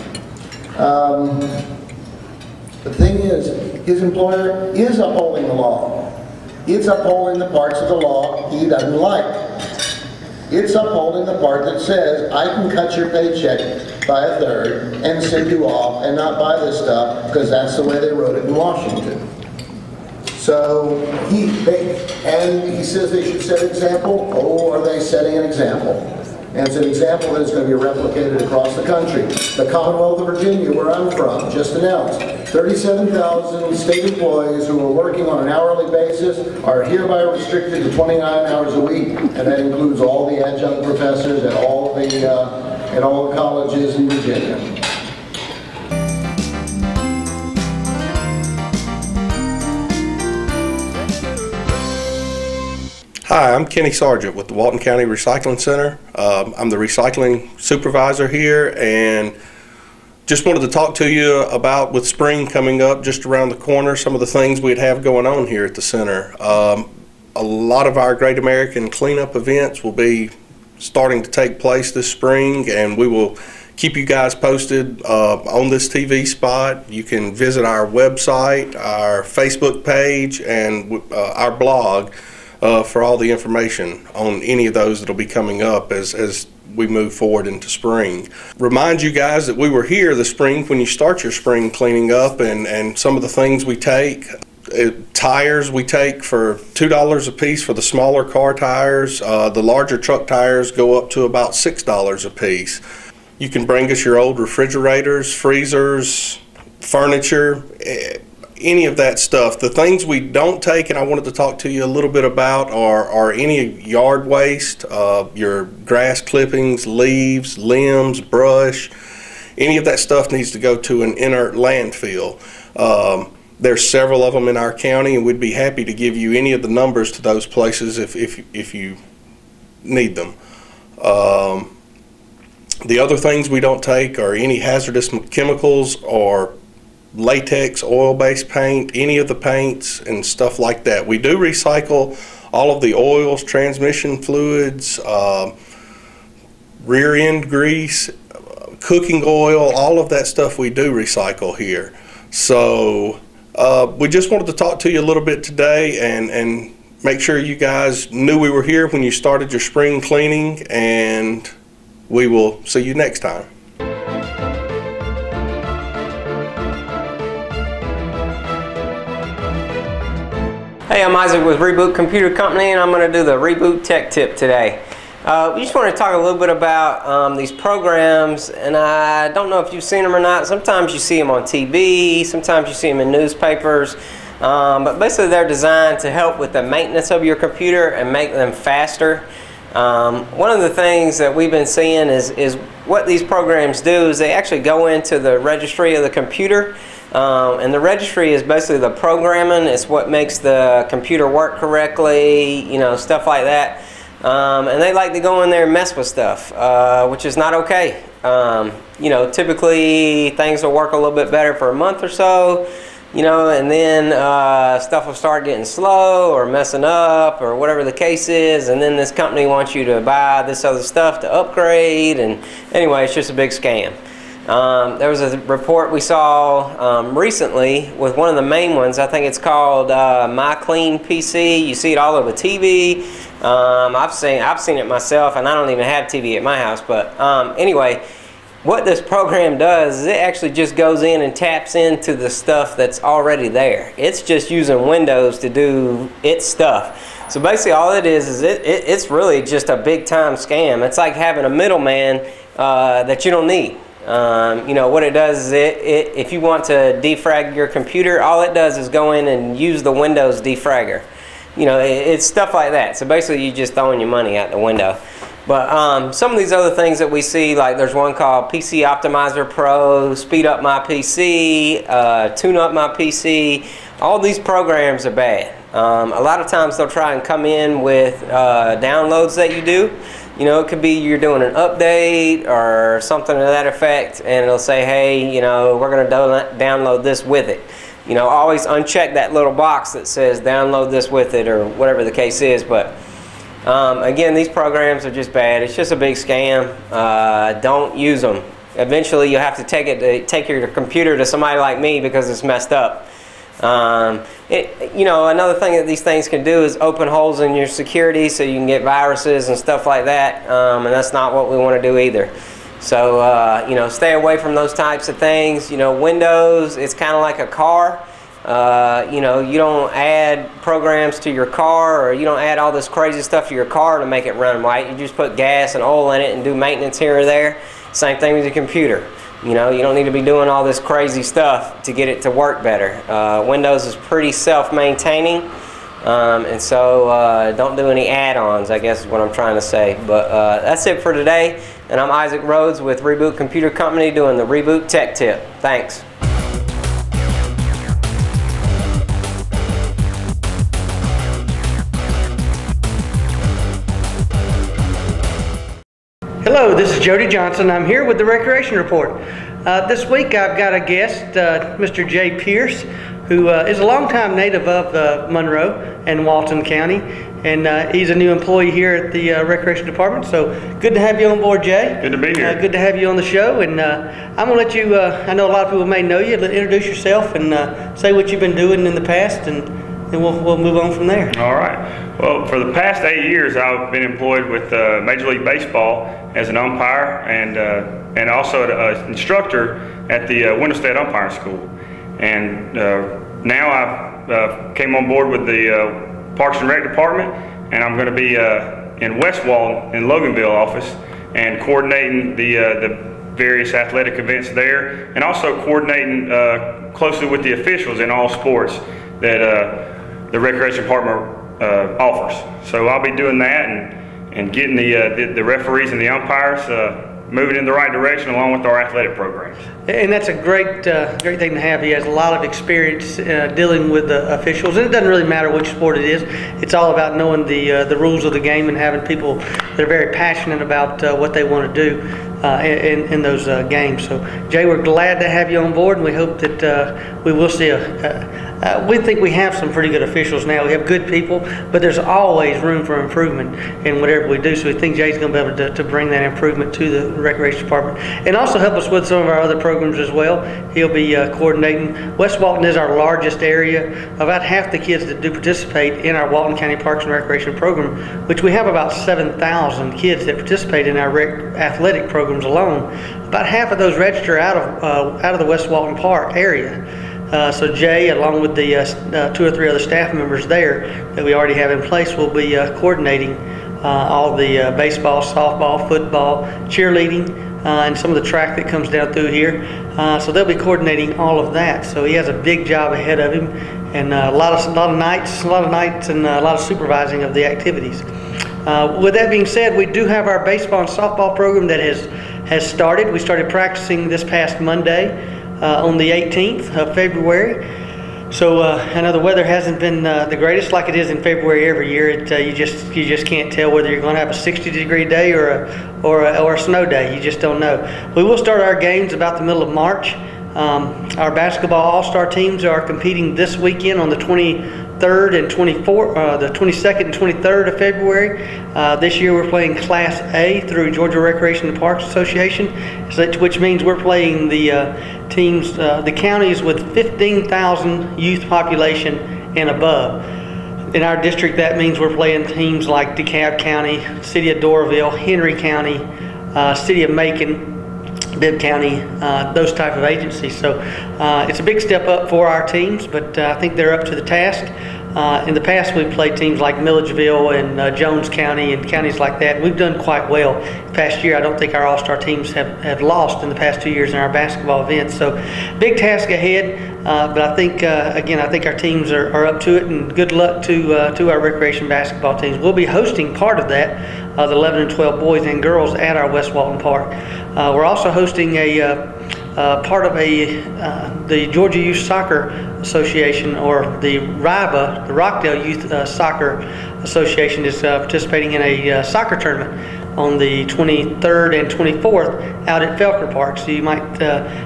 The thing is, his employer is upholding the law. It's upholding the parts of the law he doesn't like. It's upholding the part that says, I can cut your paycheck by a third and send you off and not buy this stuff because that's the way they wrote it in Washington. So he says they should set an example. Oh, are they setting an example? And it's an example that is going to be replicated across the country. The Commonwealth of Virginia, where I'm from, just announced 37,000 state employees who are working on an hourly basis are hereby restricted to 29 hours a week, and that includes all the adjunct professors at all the colleges in Virginia. Hi, I'm Kenny Sargent with the Walton County Recycling Center. I'm the recycling supervisor here, and just wanted to talk to you about, with spring coming up just around the corner, some of the things we'd have going on here at the center. A lot of our Great American Cleanup events will be starting to take place this spring, and we will keep you guys posted on this TV spot. You can visit our website, our Facebook page, and our blog for all the information on any of those that will be coming up as we move forward into spring. Remind you guys that we were here this spring when you start your spring cleaning up, and some of the things we take. Tires we take for $2 a piece for the smaller car tires. The larger truck tires go up to about $6 a piece. You can bring us your old refrigerators, freezers, furniture, any of that stuff. The things we don't take, and I wanted to talk to you a little bit about, are any yard waste, your grass clippings, leaves, limbs, brush. Any of that stuff needs to go to an inert landfill. There's several of them in our county, and we'd be happy to give you any of the numbers to those places if you need them. The other things we don't take are any hazardous chemicals or latex, oil-based paint, any of the paints and stuff like that. We do recycle all of the oils, transmission fluids, rear end grease, cooking oil, all of that stuff we do recycle here. So we just wanted to talk to you a little bit today and make sure you guys knew we were here when you started your spring cleaning, and we will see you next time. Hey, I'm Isaac with Reboot Computer Company, and I'm going to do the Reboot Tech Tip today. We just want to talk a little bit about these programs, and I don't know if you've seen them or not. Sometimes you see them on TV, sometimes you see them in newspapers, but basically they're designed to help with the maintenance of your computer and make them faster. One of the things that we've been seeing is what these programs do is they actually go into the registry of the computer. And the registry is basically the programming. It's what makes the computer work correctly, you know, stuff like that. And they like to go in there and mess with stuff, which is not okay. You know, typically things will work a little bit better for a month or so, you know, and then stuff will start getting slow or messing up or whatever the case is, and then this company wants you to buy this other stuff to upgrade, and anyway, it's just a big scam. There was a report we saw recently with one of the main ones. I think it's called My Clean PC. You see it all over TV. I've seen it myself, and I don't even have TV at my house. But anyway, what this program does is it actually just goes in and taps into the stuff that's already there. It's just using Windows to do its stuff. So basically all it is it's really just a big time scam. It's like having a middleman that you don't need. You know, what it does is if you want to defrag your computer, all it does is go in and use the Windows defragger. You know, it's stuff like that. So basically you're just throwing your money out the window. But some of these other things that we see, like there's one called PC Optimizer Pro, Speed Up My PC, Tune Up My PC. All these programs are bad. A lot of times they'll try and come in with downloads that you do. You know, it could be you're doing an update or something to that effect, and it'll say, hey, you know, we're going to download this with it. You know, always uncheck that little box that says download this with it, or whatever the case is. But again, these programs are just bad. It's just a big scam. Don't use them. Eventually you'll have to take your computer to somebody like me because it's messed up. You know, another thing that these things can do is open holes in your security so you can get viruses and stuff like that, and that's not what we want to do either. So, you know, stay away from those types of things. You know, Windows, it's kind of like a car. You know, you don't add programs to your car, or you don't add all this crazy stuff to your car to make it run right. You just put gas and oil in it and do maintenance here or there. Same thing with your computer. You know, you don't need to be doing all this crazy stuff to get it to work better. Windows is pretty self-maintaining, and so don't do any add-ons, I guess is what I'm trying to say. But that's it for today, and I'm Isaac Rhodes with Reboot Computer Company doing the Reboot Tech Tip. Thanks. Hello, this is Jody Johnson. I'm here with the Recreation Report. This week I've got a guest, Mr. Jay Pierce, who is a longtime native of Monroe and Walton County, and he's a new employee here at the Recreation Department. So good to have you on board, Jay. Good to be here. Good to have you on the show, and I'm going to let you, I know a lot of people may know you, introduce yourself and say what you've been doing in the past, and we'll move on from there. All right. Well, for the past 8 years, I've been employed with Major League Baseball as an umpire and also an instructor at the Winterstead Umpiring School. And now I've came on board with the Parks and Rec Department, and I'm going to be in West Walton in Loganville office and coordinating the various athletic events there, and also coordinating closely with the officials in all sports that the Recreation Department offers. So I'll be doing that and getting the referees and the umpires moving in the right direction along with our athletic programs. And that's a great thing to have. He has a lot of experience dealing with the officials, and it doesn't really matter which sport it is. It's all about knowing the rules of the game and having people that are very passionate about what they want to do in those games. So, Jay, we're glad to have you on board, and we hope that we will see we think we have some pretty good officials now. We have good people, but there's always room for improvement in whatever we do. So we think Jay's going to be able to bring that improvement to the Recreation Department and also help us with some of our other programs as well. He'll be coordinating. West Walton is our largest area. About half the kids that do participate in our Walton County Parks and Recreation program, which we have about 7,000 kids that participate in our athletic programs alone. About half of those register out of the West Walton Park area. So Jay, along with the 2 or 3 other staff members there that we already have in place, will be coordinating all the baseball, softball, football, cheerleading, and some of the track that comes down through here. So they'll be coordinating all of that. So he has a big job ahead of him, and a lot of nights, and a lot of supervising of the activities. With that being said, we do have our baseball and softball program that has started. We started practicing this past Monday. On the 18th of February. So I know the weather hasn't been the greatest like it is in February every year. You just can't tell whether you're going to have a 60-degree day or a snow day. You just don't know. We will start our games about the middle of March. Our basketball all-star teams are competing this weekend on the 23rd and 24th, the 22nd and 23rd of February. This year we're playing Class A through Georgia Recreation and Parks Association, which means we're playing the teams, the counties with 15,000 youth population and above. In our district, that means we're playing teams like DeKalb County, City of Doraville, Henry County, City of Macon, Bibb County, those type of agencies. So it's a big step up for our teams, but I think they're up to the task. In the past, we've played teams like Milledgeville and Jones County and counties like that. We've done quite well. Past year, I don't think our all-star teams have lost in the past 2 years in our basketball events. So big task ahead, but I think, again, I think our teams are up to it, and good luck to our recreation basketball teams. We'll be hosting part of that, the 11 and 12 boys and girls at our West Walton Park. We're also hosting part of the Georgia Youth Soccer Association, or the RYBA, the Rockdale Youth Soccer Association, is participating in a soccer tournament on the 23rd and 24th out at Felker Park. So you might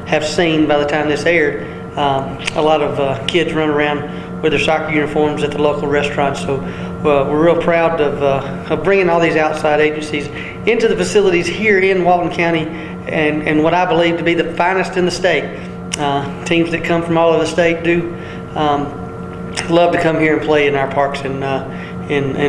have seen by the time this aired a lot of kids run around with their soccer uniforms at the local restaurants. So we're real proud of bringing all these outside agencies into the facilities here in Walton County, and what I believe to be the finest in the state. Teams that come from all over the state do love to come here and play in our parks in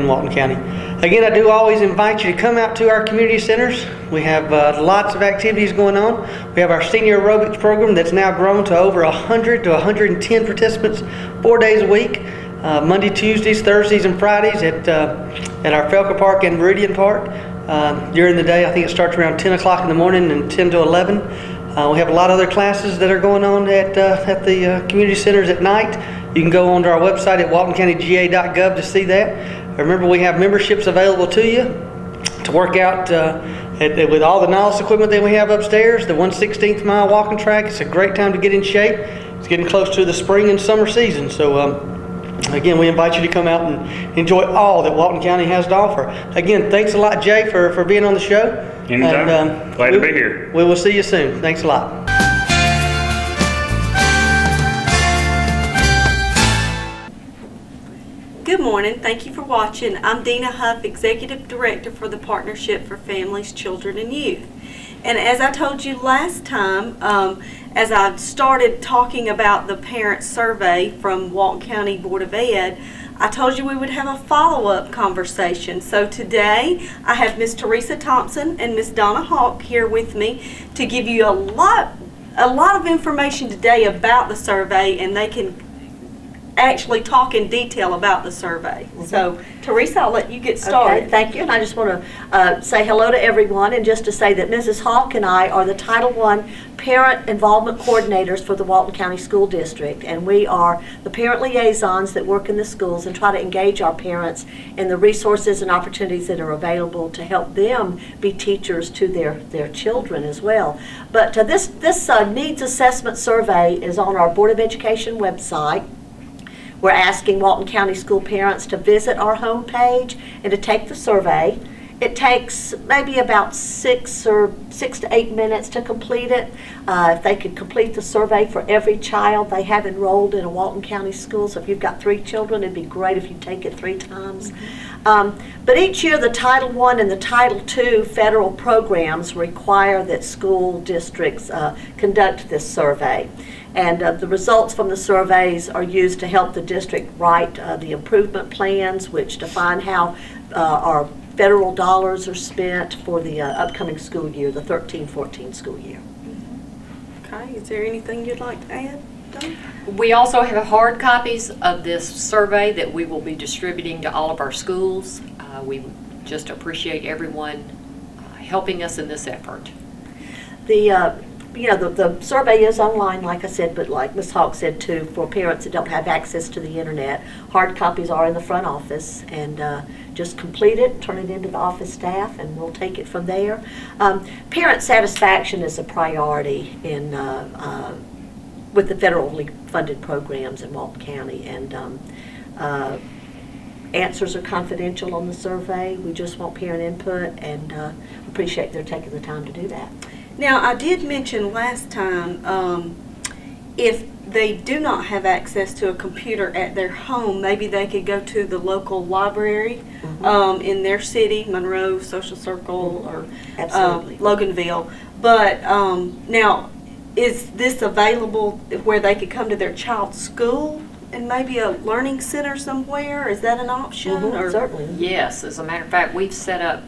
Walton County. Again, I do always invite you to come out to our community centers. We have lots of activities going on. We have our senior aerobics program that's now grown to over 100 to 110 participants 4 days a week, Monday, Tuesdays, Thursdays, and Fridays at our Felker Park and Meridian Park. During the day, I think it starts around 10 o'clock in the morning and 10 to 11. We have a lot of other classes that are going on at the community centers at night. You can go onto our website at waltoncountyga.gov to see that. Remember, we have memberships available to you to work out with all the novice equipment that we have upstairs. The 1/16th mile walking track. It's a great time to get in shape. It's getting close to the spring and summer season. So again, we invite you to come out and enjoy all that Walton County has to offer. Again, thanks a lot, Jay, for being on the show. Anytime. And, glad to be here. We will see you soon. Thanks a lot. Good morning. Thank you for watching. I'm Dina Huff, Executive Director for the Partnership for Families, Children, and Youth. And as I told you last time, as I started talking about the parent survey from Walton County Board of Ed, I told you we would have a follow-up conversation. So today I have Miss Teresa Thompson and Miss Donna Hawk here with me to give you a lot of information today about the survey, and they can actually talk in detail about the survey. So Teresa, I'll let you get started. Okay, thank you. And I just want to say hello to everyone, and just to say that Mrs. Hawk and I are the Title I Parent Involvement Coordinators for the Walton County School District, and we are the parent liaisons that work in the schools and try to engage our parents in the resources and opportunities that are available to help them be teachers to their children as well. But this needs assessment survey is on our Board of Education website. We're asking Walton County school parents to visit our homepage and to take the survey. It takes maybe about 6 to 8 minutes to complete it. If they could complete the survey for every child they have enrolled in a Walton County school, so if you've got 3 children, it'd be great if you take it 3 times. But each year the Title I and the Title II federal programs require that school districts conduct this survey. And the results from the surveys are used to help the district write the improvement plans, which define how our federal dollars are spent for the upcoming school year, the 13-14 school year. Okay, is there anything you'd like to add, Dawn? We also have hard copies of this survey that we will be distributing to all of our schools. We just appreciate everyone helping us in this effort. The survey is online, like I said, but like Ms. Hawk said too, for parents that don't have access to the internet, hard copies are in the front office, and just complete it, turn it into the office staff, and we'll take it from there. Parent satisfaction is a priority in with the federally funded programs in Walton County, and answers are confidential on the survey. We just want parent input, and appreciate their taking the time to do that. Now, I did mention last time, if they do not have access to a computer at their home, maybe they could go to the local library in their city, Monroe, Social Circle, or Loganville. But now, is this available where they could come to their child's school and maybe a learning center somewhere? Is that an option? Or? Certainly. Yes, as a matter of fact, we've set up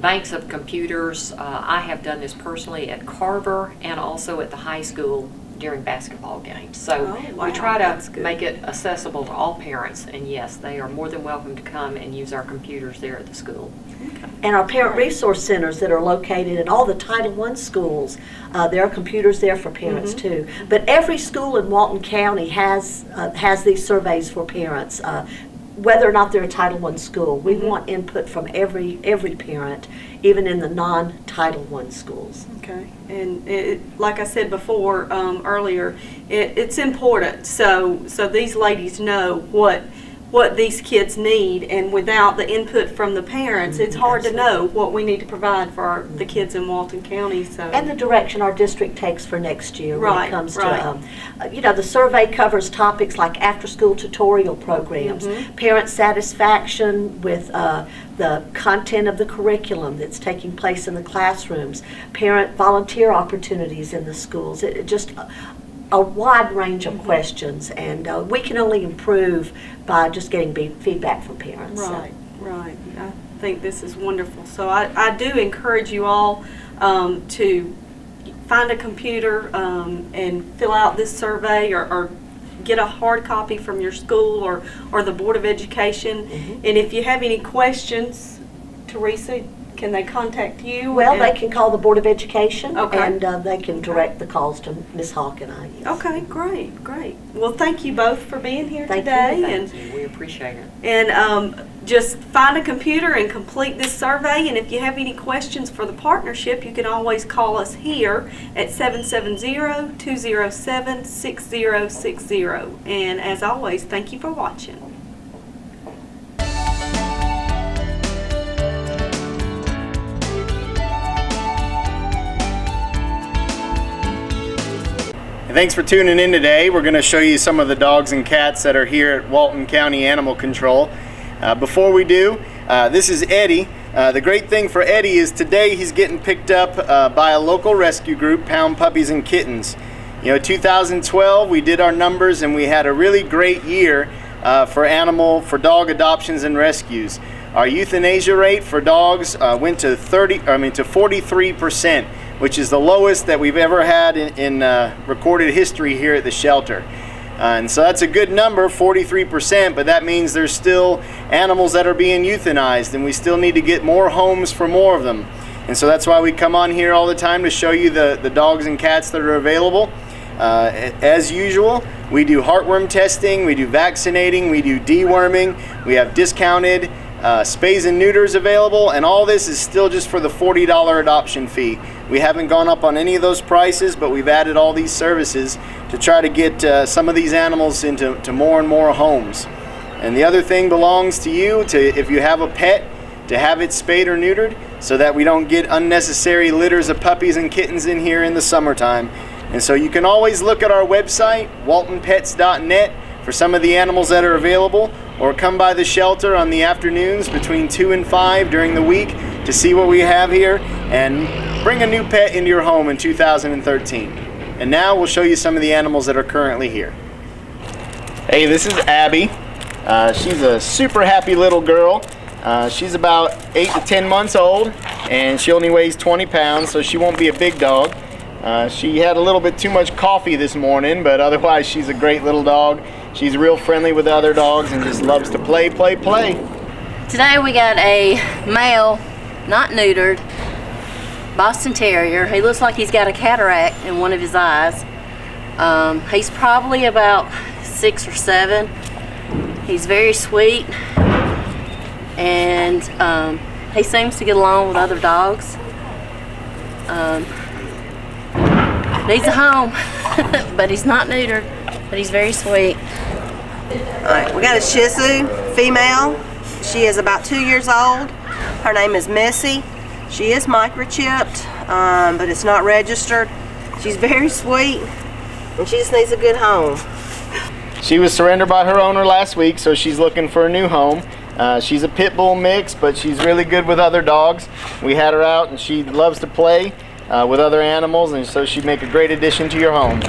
banks of computers. I have done this personally at Carver and also at the high school during basketball games. So we try to make it accessible to all parents, and yes, they are more than welcome to come and use our computers there at the school. Okay. And our parent resource centers that are located in all the Title I schools, there are computers there for parents too. But every school in Walton County has these surveys for parents. Whether or not they're a Title I school, we want input from every parent, even in the non-Title I schools. Okay, and like I said before earlier, it's important so these ladies know what what these kids need, and without the input from the parents, it's hard to know what we need to provide for the kids in Walton County. So, and the direction our district takes for next year when Right, it comes right. to, you know, the survey covers topics like after-school tutorial programs, parent satisfaction with the content of the curriculum that's taking place in the classrooms, parent volunteer opportunities in the schools. It just a wide range of questions, and we can only improve by just getting feedback from parents. Right, right. I think this is wonderful. So I do encourage you all to find a computer and fill out this survey, or get a hard copy from your school or the Board of Education. And if you have any questions, Teresa, can they contact you? Well, they can call the Board of Education, Okay. and they can direct the calls to Ms. Hawk and I. Yes. Okay, great, great. Well, thank you both for being here Thank today. you. And We appreciate it. And just find a computer and complete this survey. And if you have any questions for the partnership, you can always call us here at 770-207-6060. And as always, thank you for watching. Thanks for tuning in today. We're going to show you some of the dogs and cats that are here at Walton County Animal Control. Before we do, this is Eddie. The great thing for Eddie is today he's getting picked up by a local rescue group, Pound Puppies and Kittens. You know, 2012 we did our numbers and we had a really great year for dog adoptions and rescues. Our euthanasia rate for dogs went to 43%. Which is the lowest that we've ever had in recorded history here at the shelter. And so that's a good number, 43%, but that means there's still animals that are being euthanized, and we still need to get more homes for more of them. And so that's why we come on here all the time to show you the dogs and cats that are available. As usual, we do heartworm testing, we do vaccinating, we do deworming, we have discounted spays and neuters available, and all this is still just for the $40 adoption fee. We haven't gone up on any of those prices, but we've added all these services to try to get some of these animals into more and more homes. And the other thing belongs to you, if you have a pet, to have it spayed or neutered so that we don't get unnecessary litters of puppies and kittens in here in the summertime. And so you can always look at our website, waltonpets.net, for some of the animals that are available, or come by the shelter on the afternoons between 2 and 5 during the week to see what we have here and bring a new pet into your home in 2013. And now we'll show you some of the animals that are currently here. Hey, this is Abby. She's a super happy little girl. She's about 8 to 10 months old, and she only weighs 20 pounds, so she won't be a big dog. She had a little bit too much coffee this morning, but otherwise she's a great little dog. She's real friendly with other dogs and just loves to play. Today we got a male, not neutered, Boston Terrier. He looks like he's got a cataract in one of his eyes. He's probably about 6 or 7. He's very sweet, and he seems to get along with other dogs. Needs a home, but he's not neutered, but he's very sweet. All right, we got a Shih Tzu female. She is about 2 years old. Her name is Missy. She is microchipped, but it's not registered. She's very sweet, and she just needs a good home. She was surrendered by her owner last week, so she's looking for a new home. She's a pit bull mix, but she's really good with other dogs. We had her out, and she loves to play with other animals, and so she'd make a great addition to your home.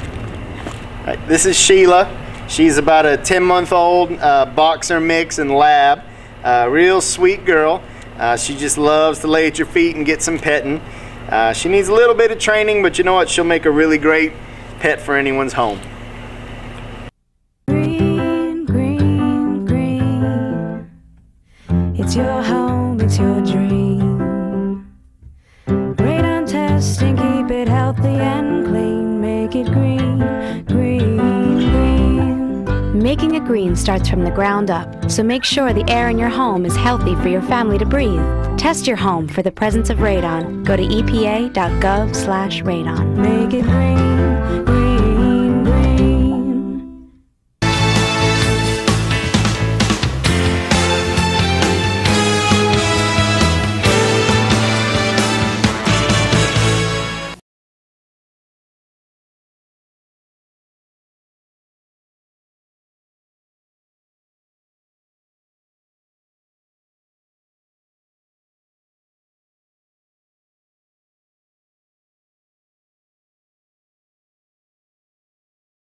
Right, this is Sheila. She's about a 10-month-old boxer mix and lab. Real sweet girl. She just loves to lay at your feet and get some petting. She needs a little bit of training, but you know what? She'll make a really great pet for anyone's home. Green, green, green. It's your home, it's your dream. Radon testing, keep it healthy and clean. Make it green, green, green. Making it green starts from the ground up, so make sure the air in your home is healthy for your family to breathe. Test your home for the presence of radon. Go to epa.gov/radon. Make it green, green.